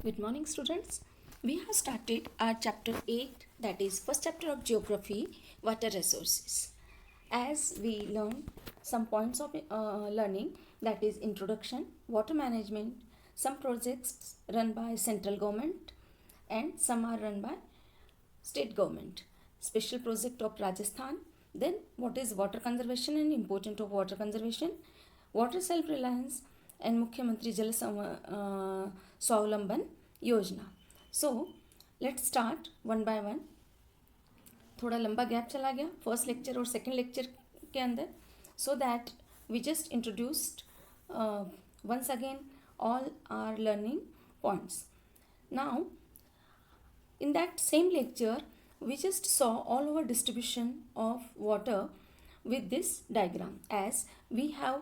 Good morning, students. We have started our chapter 8, that is first chapter of geography, water resources. As we learn some points of learning, that is introduction, water management, some projects run by central government and some are run by state government. Special project of Rajasthan, then what is water conservation and importance of water conservation, water self-reliance and Mukhyamantri Jal Swavalamban योजना. So let's start one by one. थोड़ा लंबा gap चला गया first lecture और second lecture के अंदर, so that we just introduced once again all our learning points. Now, in that same lecture, we just saw all over distribution of water with this diagram, as we have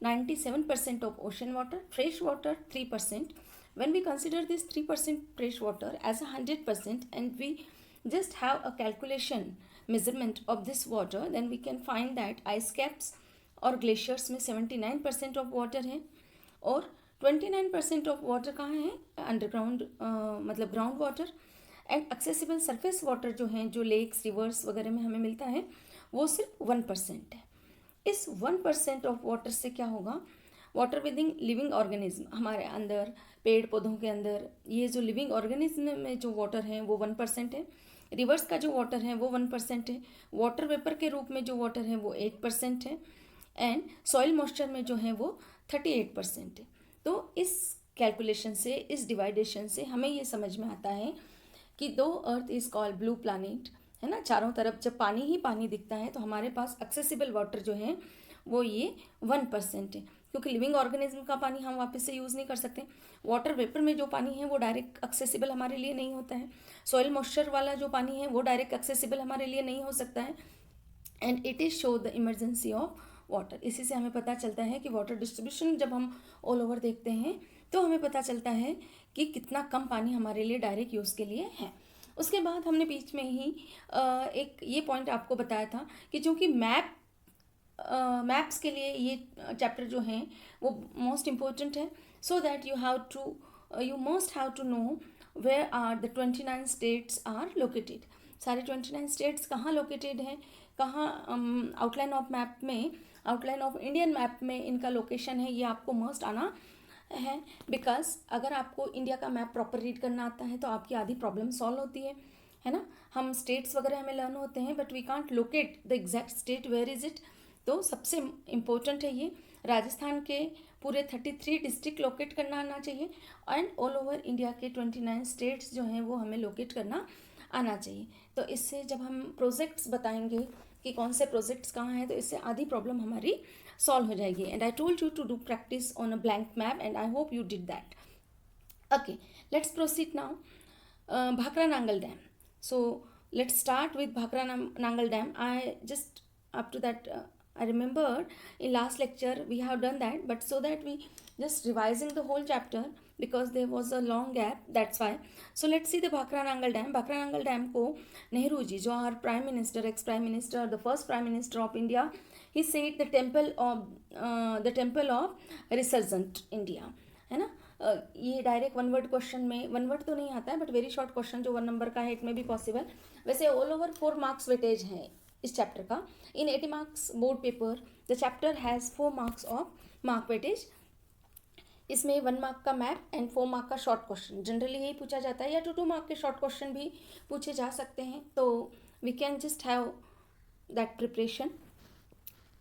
97% of ocean water, fresh water 3%. When we consider this 3% fresh water as 100% and we just have a calculation measurement of this water, then we can find that ice caps और glaciers में 79% of water है और 29% of water कहाँ है underground, मतलब ground water. And accessible surface water जो हैं, जो लेक्स रिवर्स वगैरह में हमें मिलता है, वो सिर्फ 1% है. इस 1% ऑफ वाटर से क्या होगा, वाटर विदिंग लिविंग ऑर्गेनिज्म, हमारे अंदर पेड़ पौधों के अंदर ये जो लिविंग ऑर्गेनिज्म में जो वाटर है वो 1% है. रिवर्स का जो वाटर है वो 1% है. वाटर वेपर के रूप में जो वाटर है वो 8% है. एंड सॉइल मॉइस्चर में जो है वो 38% है. तो इस कैलकुलेशन से, इस डिवाइडेशन से हमें ये समझ में आता है कि दो earth is called blue planet, है ना. चारों तरफ जब पानी ही पानी दिखता है तो हमारे पास एक्सेसिबल वाटर जो है वो ये 1% है, क्योंकि लिविंग ऑर्गेनिज्म का पानी हम वापस से यूज़ नहीं कर सकते. वाटर वेपर में जो पानी है वो डायरेक्ट एक्सेसिबल हमारे लिए नहीं होता है. सॉइल मॉइस्चर वाला जो पानी है वो डायरेक्ट एक्सेसिबल हमारे लिए नहीं हो सकता है. And it is show the emergency of water. इसी से हमें पता चलता है कि वाटर डिस्ट्रीब्यूशन जब हम ऑल ओवर देखते हैं तो हमें पता चलता है कि कितना कम पानी हमारे लिए डायरेक्ट यूज़ के लिए है. उसके बाद हमने बीच में ही एक ये पॉइंट आपको बताया था कि चूँकि मैप्स के लिए ये चैप्टर जो हैं वो मोस्ट इम्पोर्टेंट है, so that you must have to know where are the 29 states are located. सारे 29 स्टेट्स कहाँ लोकेटेड हैं, कहाँ आउटलाइन ऑफ मैप में, आउटलाइन ऑफ इंडियन मैप में इनका लोकेशन है, ये आपको मस्ट आना है. बिकॉज अगर आपको इंडिया का मैप प्रॉपर रीड करना आता है तो आपकी आधी प्रॉब्लम सॉल्व होती है ना. हम स्टेट्स वगैरह हमें लर्न होते हैं but we can't locate the exact state, where is it. तो सबसे इम्पोर्टेंट है ये. राजस्थान के पूरे 33 डिस्ट्रिक्ट लोकेट करना आना चाहिए एंड ऑल ओवर इंडिया के 29 स्टेट्स जो हैं वो हमें लोकेट करना आना चाहिए. तो इससे जब हम प्रोजेक्ट्स बताएंगे कि कौन से प्रोजेक्ट्स कहाँ हैं, तो इससे आधी प्रॉब्लम हमारी सॉल्व हो जाएगी. And I told you to do practice on a blank map and I hope you did that. Okay, let's proceed now. Bhakra Nangal dam. So let's start with Bhakra Nangal dam. I just up to that I remembered in last lecture we have done that, but so that we just revising the whole chapter because there was a long gap, that's why. So let's see the Bhakra Nangal Dam. Bhakra Nangal Dam को नेहरू जी, जो are prime minister, ex prime minister, the first prime minister of India, he said the temple of resurgent India, है ना. ये direct one word question में, one word तो नहीं आता है बट वेरी शॉर्ट क्वेश्चन जो 1 नंबर का है, इट में भी पॉसिबल. वैसे ऑल ओवर 4 मार्क्स वेटेज है इस चैप्टर का. इन 80 marks board paper the chapter has 4 marks of mark weightage. इसमें 1 मार्क का मैप एंड 4 मार्क का शॉर्ट क्वेश्चन जनरली यही पूछा जाता है, या 2 मार्क के शॉर्ट क्वेश्चन भी पूछे जा सकते हैं. तो we can just have that preparation.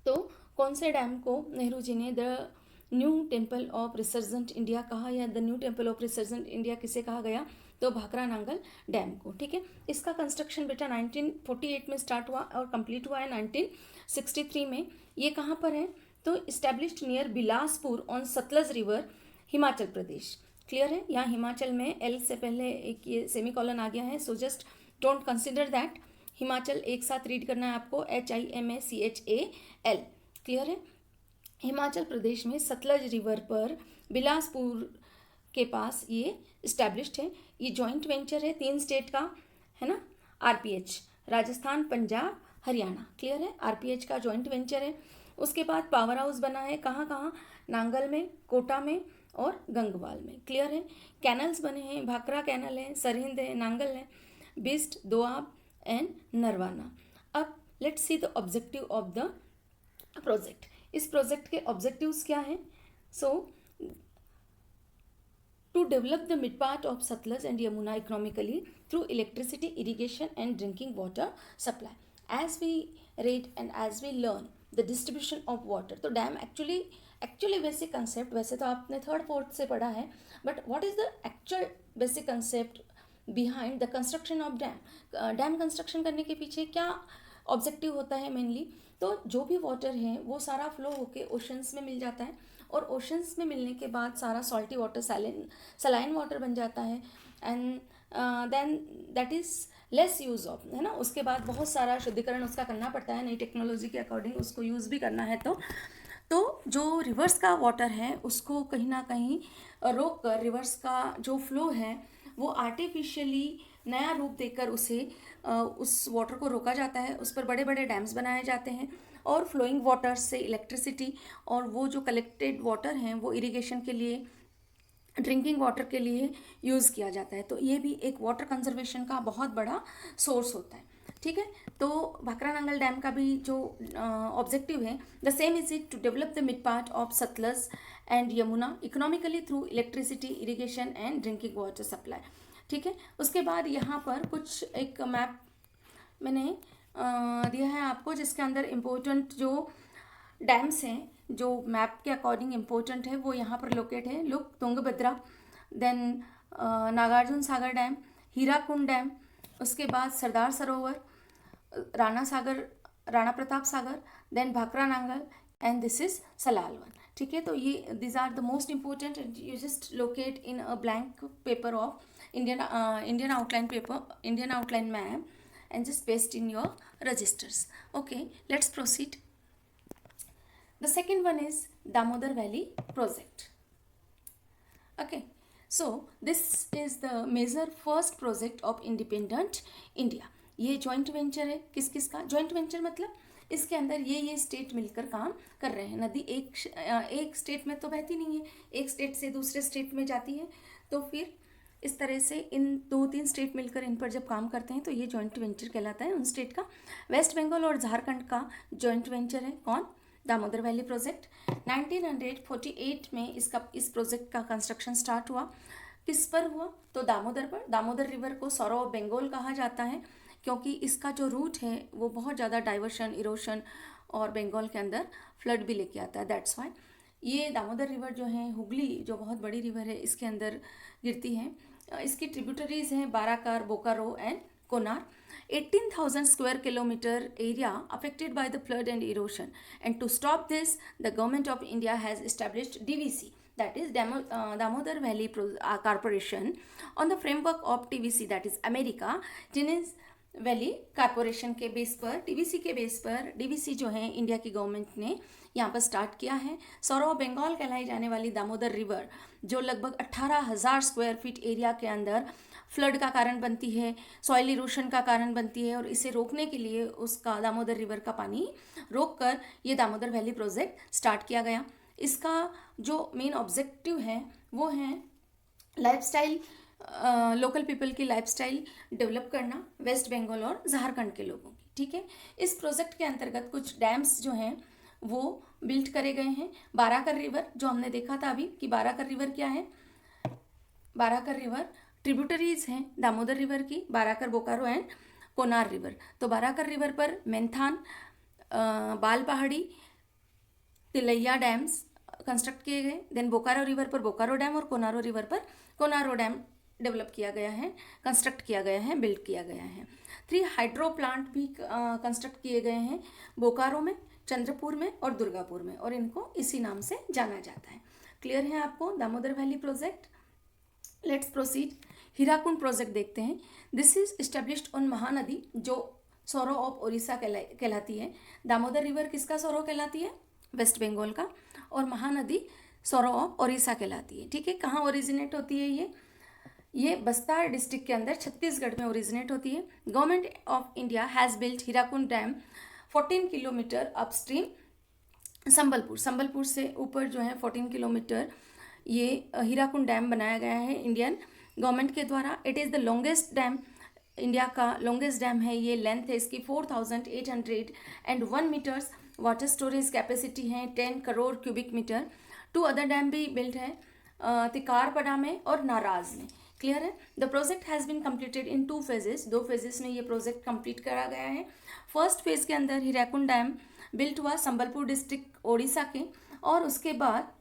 तो कौन से डैम को नेहरू जी ने the new temple of resurgent India कहा, या the new temple of resurgent India किसे कहा गया, तो भाखरा नांगल डैम को. ठीक है, इसका कंस्ट्रक्शन बेटा 1948 में स्टार्ट हुआ और कंप्लीट हुआ है 1963 में. ये कहाँ पर है, तो established near Bilaspur on Sutlej river, Himachal Pradesh. Clear है, यहाँ हिमाचल में एल से पहले एक ये सेमीकोलन आ गया है, so just don't consider that. Himachal एक साथ रीड करना है आपको, HIMACHAL. क्लियर है, हिमाचल प्रदेश में सतलज रिवर पर बिलासपुर के पास ये इस्टेब्लिश्ड है. ये जॉइंट वेंचर है 3 स्टेट का, है ना. RPH, राजस्थान, पंजाब, हरियाणा. क्लियर है, RPH का जॉइंट वेंचर है. उसके बाद पावर हाउस बना है कहाँ कहाँ, नांगल में, कोटा में, और गंगवाल में। क्लियर है। कैनल्स बने हैं, भाखरा कैनल है, सरहिंद है, नांगल है, बिस्ट, दोआब एंड नरवाना। अब let's see the objective of the project. इस प्रोजेक्ट के ऑब्जेक्टिव्स क्या हैं? सो to develop the mid part of Satluj and Yamuna economically through electricity, irrigation and drinking water supply. As we read and as we learn the distribution of water, तो dam actually basic concept, वैसे तो आपने third fourth से पढ़ा है, but what is the actual basic concept behind the construction of dam? Dam construction करने के पीछे क्या ऑब्जेक्टिव होता है मेनली? तो जो भी वाटर है वो सारा फ्लो होके ओशंस में मिल जाता है, और ओशंस में मिलने के बाद सारा सॉल्टी वाटर सलाइन वाटर बन जाता है, and then that is less use of, है ना। उसके बाद बहुत सारा शुद्धिकरण उसका करना पड़ता है, नई टेक्नोलॉजी के अकॉर्डिंग उसको यूज़ भी करना है। तो जो रिवर्स का वाटर है उसको कहीं ना कहीं रोक कर रिवर्स का जो फ्लो है वो आर्टिफिशियली नया रूप देकर उस वाटर को रोका जाता है। उस पर बड़े बड़े डैम्स बनाए जाते हैं, और फ्लोइंग वाटर से इलेक्ट्रिसिटी, और वो जो कलेक्टेड वाटर हैं वो इरिगेशन के लिए, ड्रिंकिंग वाटर के लिए यूज़ किया जाता है। तो ये भी एक वाटर कंजर्वेशन का बहुत बड़ा सोर्स होता है। ठीक है। तो भाखरा नांगल डैम का भी जो ऑब्जेक्टिव है, the same is it to develop the mid part of Sutlej and Yamuna economically through electricity, irrigation and drinking water supply. ठीक है। उसके बाद यहाँ पर कुछ एक मैप मैंने दिया है आपको, जिसके अंदर इम्पोर्टेंट जो डैम्स हैं जो मैप के अकॉर्डिंग इम्पोर्टेंट है वो यहाँ पर लोकेट है। Look, Tungabhadra, then Nagarjuna Sagar dam, Hirakud dam, उसके बाद Sardar Sarovar, Rana Pratap Sagar, then Bhakra Nangal, and this is सलालवन। ठीक है। तो ये this are the most important, and you just locate in a blank paper of Indian outline map and just paste in your registers. Okay, let's proceed. The second one is Damodar Valley project. Okay, so this is the major first project of independent India. ये joint venture है, किस किस का joint venture? मतलब इसके अंदर ये state मिलकर काम कर रहे हैं। नदी एक स्टेट में तो बहती नहीं है, एक स्टेट से दूसरे स्टेट में जाती है। तो फिर इस तरह से इन 2-3 स्टेट मिलकर इन पर जब काम करते हैं तो ये जॉइंट वेंचर कहलाता है उन स्टेट का। वेस्ट बंगाल और झारखंड का जॉइंट वेंचर है कौन? Damodar valley project. 1948 में इस प्रोजेक्ट का कंस्ट्रक्शन स्टार्ट हुआ। किस पर हुआ? तो दामोदर पर। दामोदर रिवर को सौरो ऑफ बंगाल कहा जाता है, क्योंकि इसका जो रूट है वो बहुत ज़्यादा डाइवर्शन, इरोशन और बंगाल के अंदर फ्लड भी लेके आता है। दैट्स वाई ये दामोदर रिवर जो है, हुगली जो बहुत बड़ी रिवर है, इसके अंदर गिरती है। इसकी ट्रिब्यूटरीज हैं Barakar, Bokaro and Konar. 18,000 square kilometer area affected by the flood and erosion, and to stop this the government of India has established DVC, that is Damodar Valley Corporation, on the framework of TVC, that is America Tennessee valley corporation के base पर, TVC के base पर DVC जो है India की government ने यहाँ पर स्टार्ट किया है। सौरो ऑफ बंगाल कहलाई जाने वाली दामोदर रिवर जो लगभग 18,000 स्क्वायर फीट एरिया के अंदर फ्लड का कारण बनती है, सॉइल इरोशन का कारण बनती है, और इसे रोकने के लिए उसका दामोदर रिवर का पानी रोक कर ये दामोदर वैली प्रोजेक्ट स्टार्ट किया गया। इसका जो मेन ऑब्जेक्टिव है वो है लाइफस्टाइल, लोकल पीपल की लाइफस्टाइल डेवलप करना वेस्ट बंगाल और झारखंड के लोगों की। ठीक है। इस प्रोजेक्ट के अंतर्गत कुछ डैम्स जो हैं वो बिल्ड करे गए हैं। बाराकर रिवर जो हमने देखा था अभी कि बाराकर रिवर क्या है, बाराकर रिवर ट्रिब्यूटरीज हैं दामोदर रिवर की, बाराकर, बोकारो एंड कोनार रिवर। तो बाराकर रिवर पर मेंथान, बाल पहाड़ी, तिलैया डैम्स कंस्ट्रक्ट किए गए। देन बोकारो रिवर पर बोकारो डैम और कोनारो रिवर पर कोनारो डैम डेवलप किया गया है, कंस्ट्रक्ट किया गया है, बिल्ड किया गया है। 3 हाइड्रो प्लांट भी कंस्ट्रक्ट किए गए हैं बोकारो में, चंद्रपुर में और दुर्गापुर में, और इनको इसी नाम से जाना जाता है। क्लियर है आपको Damodar valley project? Let's proceed. Hirakud project देखते हैं। This is established on Mahanadi जो सौरो ऑफ ओडिशा कहलाती है। दामोदर रिवर किसका सौरो कहलाती है? वेस्ट बंगाल का। और महानदी सौरो ऑफ ओडिशा कहलाती है। ठीक है। कहाँ ओरिजिनेट होती है ये बस्तर डिस्ट्रिक्ट के अंदर छत्तीसगढ़ में ओरिजिनेट होती है। Government of India has built Hirakud dam 14 kilometre upstream Sambalpur से ऊपर जो है 14 किलोमीटर ये हीराकुंड डैम बनाया गया है इंडियन गवर्नमेंट के द्वारा। It is the longest dam, India का लॉन्गेस्ट डैम है ये। लेंथ है इसकी 4801 मीटर्स। वाटर स्टोरेज कैपेसिटी है 10 crore cubic metre. 2 other dam भी बिल्ट है, तिकारपड़ा में और नाराज में। क्लियर है। The project has been completed in 2 phases. 2 phases में ये प्रोजेक्ट कंप्लीट करा गया है। फर्स्ट फेज के अंदर हीराकुंड डैम बिल्ट हुआ संबलपुर डिस्ट्रिक्ट ओडिशा के, और उसके बाद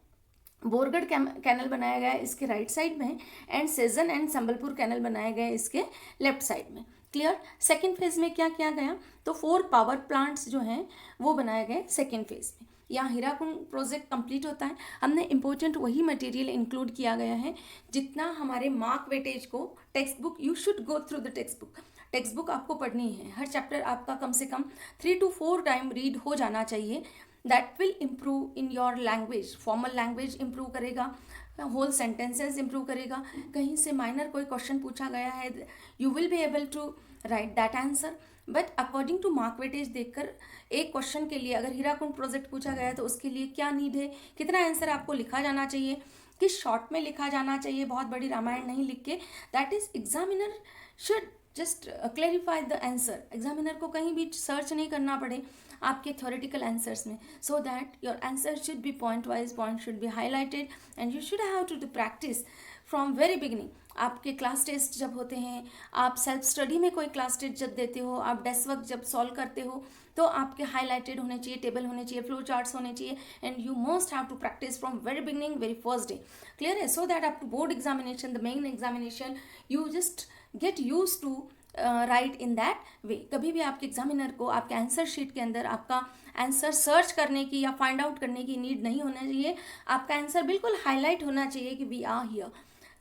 बोरगढ़ कैनल बनाया गया इसके राइट साइड में, and Sasan and Sambalpur canal बनाए गए इसके लेफ्ट साइड में। क्लियर। सेकेंड फेज में क्या किया गया, तो 4 पावर प्लांट्स जो हैं वो बनाए गए सेकेंड फेज में। यहाँ हीराकुंड प्रोजेक्ट कंप्लीट होता है। हमने इंपॉर्टेंट वही मटेरियल इंक्लूड किया गया है जितना हमारे मार्क वेटेज को text book, you should go through the text book. Text book आपको पढ़नी है, हर चैप्टर आपका कम से कम 3 to 4 टाइम रीड हो जाना चाहिए। That will improve in your language, formal language improve करेगा, होल सेंटेंसेस इम्प्रूव करेगा। कहीं से माइनर कोई क्वेश्चन पूछा गया है, you will be able to write that answer. But according to mark weightage देखकर एक क्वेश्चन के लिए, अगर हीराकुंड प्रोजेक्ट पूछा गया है तो उसके लिए क्या नीड है, कितना आंसर आपको लिखा जाना चाहिए, किस शॉर्ट में लिखा जाना चाहिए, बहुत बड़ी रामायण नहीं लिख के। That is examiner should just clarify the answer. Examiner को कहीं भी सर्च नहीं करना पड़े आपके थ्योरेटिकल आंसर्स में, so that your answer should be point wise, point should be highlighted, and you should have to practise from very beginning. आपके class test जब होते हैं, आप सेल्फ स्टडी में कोई क्लास टेस्ट जब देते हो, आप डेस्क वर्क जब सॉल्व करते हो, तो आपके हाईलाइटेड होने चाहिए, टेबल होने चाहिए, फ्लो चार्ट्स होने चाहिए, and you must have to practise from very beginning, very first day. Clear है। सो दैट आपको board examination, the main examination, you just get use to write in that way. कभी भी आपके examiner को आपके answer sheet के अंदर आपका आंसर सर्च करने की या फाइंड आउट करने की नीड नहीं होना चाहिए। आपका आंसर बिल्कुल हाईलाइट होना चाहिए कि we are here.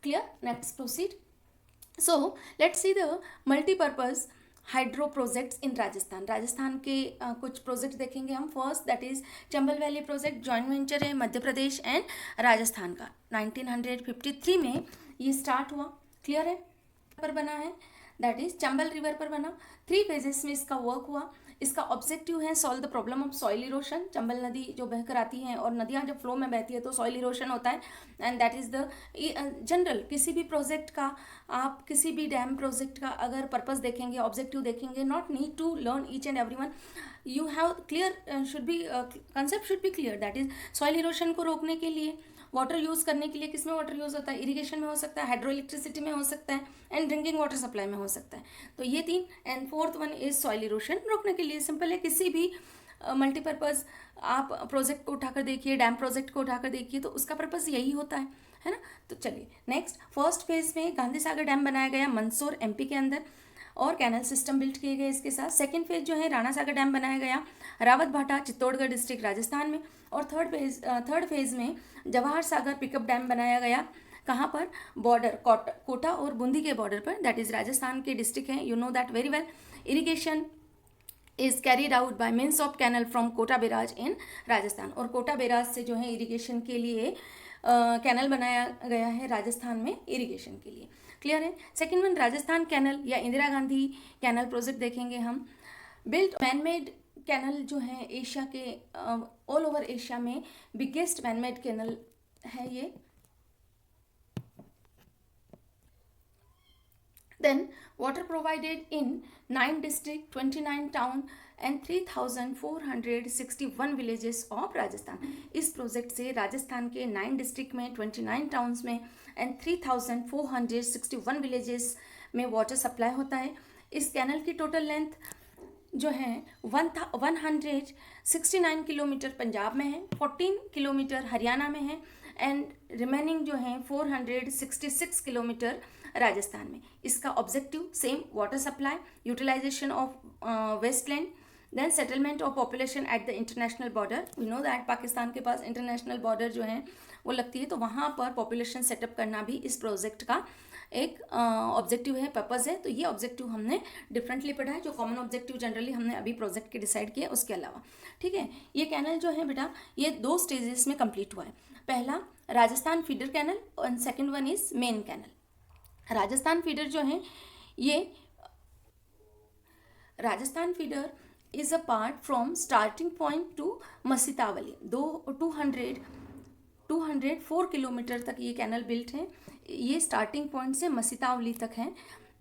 Clear. Next proceed. So let's see the multipurpose hydro projects in Rajasthan. Rajasthan के कुछ प्रोजेक्ट देखेंगे हम। First that is Chambal valley project, joint venture है मध्य प्रदेश एंड राजस्थान का। 1953 में ये स्टार्ट हुआ। क्लियर है। पर बना है, दैट इज चंबल रिवर पर बना। 3 फेजेस में इसका वर्क हुआ। इसका ऑब्जेक्टिव है solve the problem of soil erosion. Chambal नदी जो बहकर आती है, और नदियाँ जब फ्लो में बहती है तो सॉइल इरोशन होता है, and that is the general. किसी भी प्रोजेक्ट का, आप किसी भी डैम प्रोजेक्ट का अगर पर्पस देखेंगे, ऑब्जेक्टिव देखेंगे, not need to learn each and every one, you have clear should be concept should be clear. That is soil erosion को रोकने के लिए, वाटर यूज़ करने के लिए, किस में वाटर यूज़ होता है, इरिगेशन में हो सकता है, हाइड्रो इलेक्ट्रिसिटी में हो सकता है, एंड ड्रिंकिंग वाटर सप्लाई में हो सकता है। तो ये 3, and 4th one is soil erosion रोकने के लिए। सिंपल है। किसी भी मल्टीपर्पज़ आप प्रोजेक्ट को उठाकर देखिए, डैम प्रोजेक्ट को उठाकर देखिए, तो उसका पर्पज़ यही होता है ना। तो चलिए नेक्स्ट, फर्स्ट फेज में गांधी सागर डैम बनाया गया मंदसौर एमपी के अंदर, और कैनल सिस्टम बिल्ट किए गए इसके साथ। सेकेंड फेज जो है राणा सागर डैम बनाया गया रावत भाटा चित्तौड़गढ़ डिस्ट्रिक्ट राजस्थान में। और थर्ड फेज में जवाहर सागर पिकअप डैम बनाया गया। कहाँ पर, बॉर्डर कोटा और बूंदी के बॉर्डर पर, दैट इज राजस्थान के डिस्ट्रिक्ट हैं, you know that very well. Irrigation is carried out by means of canal from Kota barrage in Rajasthan. और कोटा बैराज से जो है इरिगेशन के लिए कैनल बनाया गया है राजस्थान में इरिगेशन के लिए। क्लियर है। सेकेंड वन राजस्थान कैनल या इंदिरा गांधी कैनल प्रोजेक्ट देखेंगे हम। बिल्ट मैनमेड कैनल जो है एशिया के ऑल ओवर एशिया में बिगेस्ट मैनमेड कैनल है ये। Then water provided in 9 district, 29 town and 3,461 villages of Rajasthan. इस प्रोजेक्ट से राजस्थान के 9 डिस्ट्रिक्ट में, 29 टाउन्स में एंड 3,461 विलेजेस में वाटर सप्लाई होता है। इस कैनल की टोटल लेंथ जो है 169 किलोमीटर पंजाब में है, 14 किलोमीटर हरियाणा में है, एंड रिमेनिंग जो है 466 किलोमीटर राजस्थान में। इसका objective same, water supply, utilisation of wasteland, then settlement of population at the international border. We know that Pakistan के पास इंटरनेशनल बॉर्डर जो है वो लगती है, तो वहाँ पर पॉपुलेशन सेटअप करना भी इस प्रोजेक्ट का एक ऑब्जेक्टिव है, पर्पज़ है। तो ये ऑब्जेक्टिव हमने डिफरेंटली पढ़ा है, जो कॉमन ऑब्जेक्टिव जनरली हमने अभी प्रोजेक्ट के डिसाइड किया उसके अलावा। ठीक है। ये कैनल जो है बेटा, ये 2 स्टेजेस में कंप्लीट हुआ है। पहला राजस्थान फीडर कैनल, और second one is main canal. Rajasthan feeder जो है, ये Rajasthan feeder is a part from starting point to Masitawali. 200 204 kilometre तक ये कैनल बिल्ट है। ये स्टार्टिंग पॉइंट से मसीतावली तक है।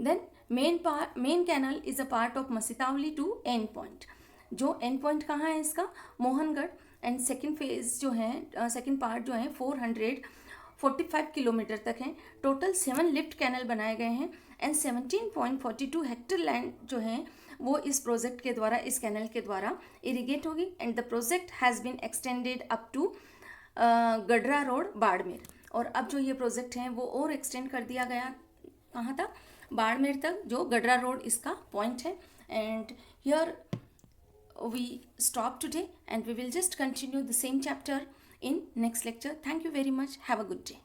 Then main canal is a part of Masitawali to end point. जो एंड पॉइंट कहाँ है इसका? मोहनगढ़। एंड सेकेंड फेज जो है, सेकेंड पार्ट जो है 445 किलोमीटर तक है। टोटल 7 लिफ्ट कैनल बनाए गए हैं एंड 17.42 हेक्टर लैंड जो है वो इस प्रोजेक्ट के द्वारा, इस कैनल के द्वारा इरिगेट होगी। And the project has been extended up to Gadra road, Barmer. और अब जो ये प्रोजेक्ट है वो और एक्सटेंड कर दिया गया कहाँ तक? बाड़मेर तक, जो गडरा रोड इसका पॉइंट है। And here we stop today and we will just continue the same chapter in next lecture. Thank you very much. Have a good day.